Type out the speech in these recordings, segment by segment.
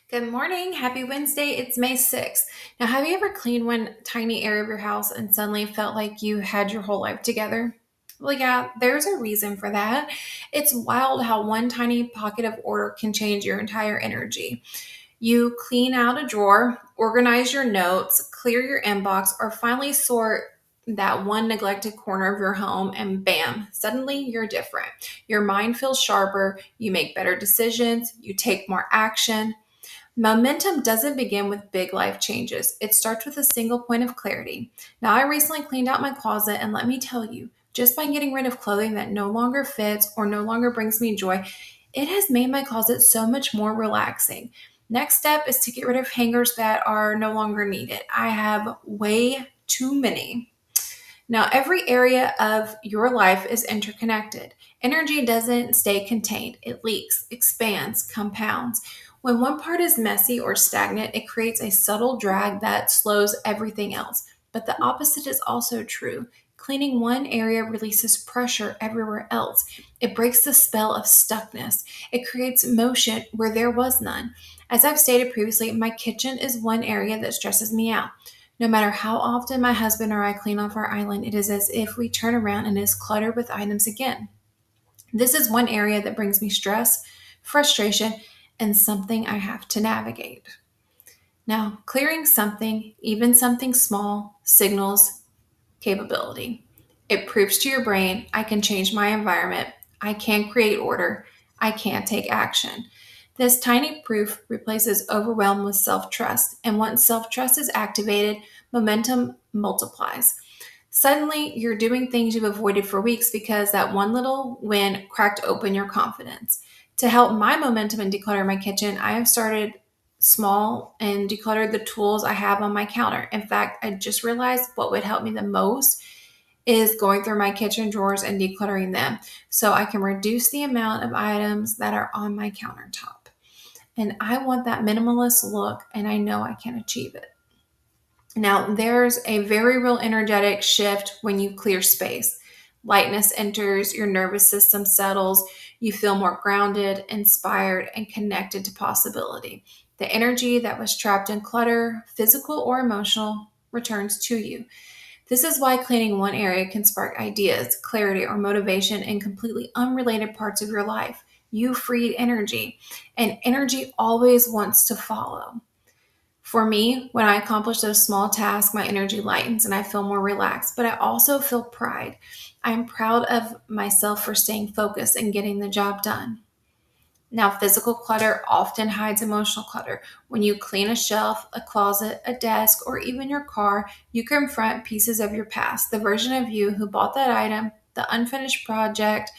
Good morning. Happy Wednesday. It's May 6th. Now, have you ever cleaned one tiny area of your house and suddenly felt like you had your whole life together? Well, yeah, there's a reason for that. It's wild how one tiny pocket of order can change your entire energy. You clean out a drawer, organize your notes, clear your inbox, or finally sort that one neglected corner of your home, and bam, suddenly you're different. Your mind feels sharper, you make better decisions, you take more action. Momentum doesn't begin with big life changes. It starts with a single point of clarity. Now, I recently cleaned out my closet, and let me tell you, just by getting rid of clothing that no longer fits or no longer brings me joy, it has made my closet so much more relaxing. Next step is to get rid of hangers that are no longer needed. I have way too many. Now, every area of your life is interconnected. Energy doesn't stay contained, it leaks, expands, compounds. When one part is messy or stagnant, it creates a subtle drag that slows everything else. But the opposite is also true. Cleaning one area releases pressure everywhere else. It breaks the spell of stuckness. It creates motion where there was none. As I've stated previously, my kitchen is one area that stresses me out. No matter how often my husband or I clean off our island, it is as if we turn around and it is cluttered with items again. This is one area that brings me stress, frustration, and something I have to navigate. Now, clearing something, even something small, signals capability. It proves to your brain I can change my environment, I can create order, I can take action. This tiny proof replaces overwhelm with self trust, and once self trust is activated, momentum multiplies. Suddenly, you're doing things you've avoided for weeks because that one little win cracked open your confidence. To help my momentum and declutter my kitchen, I have started small and decluttered the tools I have on my counter. In fact, I just realized what would help me the most is going through my kitchen drawers and decluttering them so I can reduce the amount of items that are on my countertop. And I want that minimalist look, and I know I can achieve it. Now, there's a very real energetic shift when you clear space. Lightness enters, your nervous system settles, you feel more grounded, inspired, and connected to possibility. The energy that was trapped in clutter, physical or emotional, returns to you. This is why cleaning one area can spark ideas, clarity, or motivation in completely unrelated parts of your life. You freed energy, and energy always wants to follow. For me, when I accomplish those small tasks, my energy lightens and I feel more relaxed, but I also feel pride. I'm proud of myself for staying focused and getting the job done. Now, physical clutter often hides emotional clutter. When you clean a shelf, a closet, a desk, or even your car, you confront pieces of your past, the version of you who bought that item, the unfinished project,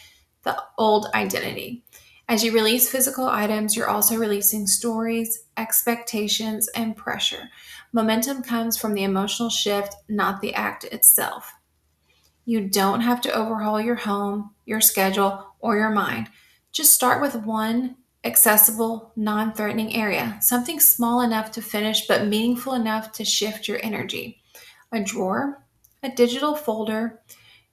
the old identity. As you release physical items, you're also releasing stories, expectations, and pressure. Momentum comes from the emotional shift, not the act itself. You don't have to overhaul your home, your schedule, or your mind. Just start with one accessible, non threatening area, something small enough to finish but meaningful enough to shift your energy. A drawer, a digital folder,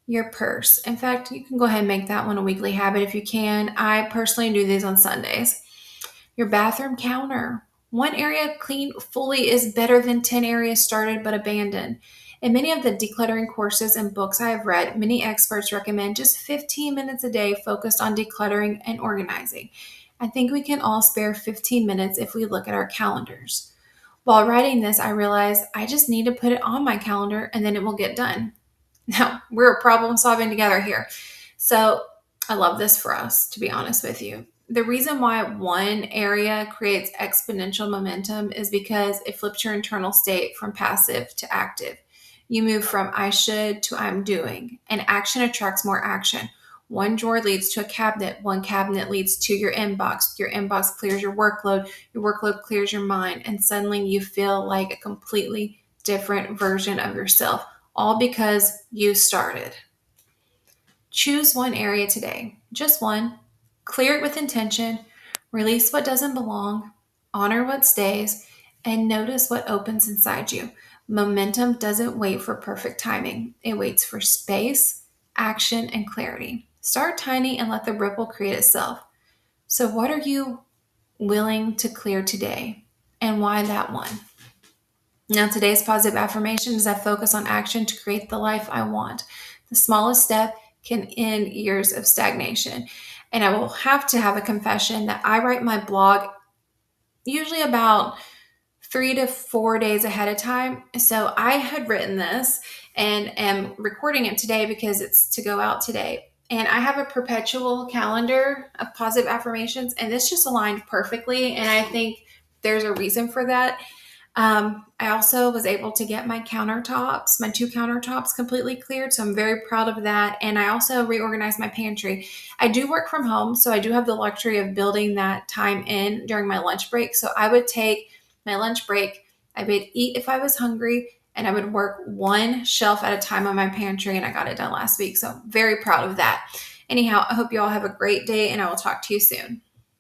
your purse. In fact, you can go ahead and make that one a weekly habit if you can. I personally do these on Sundays. Your bathroom counter. One area cleaned fully is better than 10 areas started but abandoned. In many of the decluttering courses and books I have read, many experts recommend just 15 minutes a day focused on decluttering and organizing. I think we can all spare 15 minutes if we look at our calendars. While writing this, I realized I just need to put it on my calendar and then it will get done. Now, we're problem solving together here. So I love this for us, to be honest with you. The reason why one area creates exponential momentum is because it flips your internal state from passive to active. You move from I should to I'm doing, and action attracts more action. One drawer leads to a cabinet, one cabinet leads to your inbox clears your workload clears your mind, and suddenly you feel like a completely different version of yourself, all because you started. Choose one area today, just one. Clear it with intention, release what doesn't belong, honor what stays, and notice what opens inside you. Momentum doesn't wait for perfect timing, it waits for space, action, and clarity. Start tiny and let the ripple create itself. So, what are you willing to clear today, and why that one. Now, today's positive affirmation is I focus on action to create the life I want. The smallest step can end years of stagnation. And I will have to have a confession that I write my blog usually about 3 to 4 days ahead of time. So I had written this and am recording it today because it's to go out today. And I have a perpetual calendar of positive affirmations, and this just aligned perfectly. And I think there's a reason for that. I also was able to get my countertops, my 2 countertops completely cleared. So I'm very proud of that. And I also reorganized my pantry. I do work from home, so I do have the luxury of building that time in during my lunch break. So I would take my lunch break, I would eat if I was hungry, and I would work one shelf at a time on my pantry. And I got it done last week. So I'm very proud of that. Anyhow, I hope you all have a great day, and I will talk to you soon.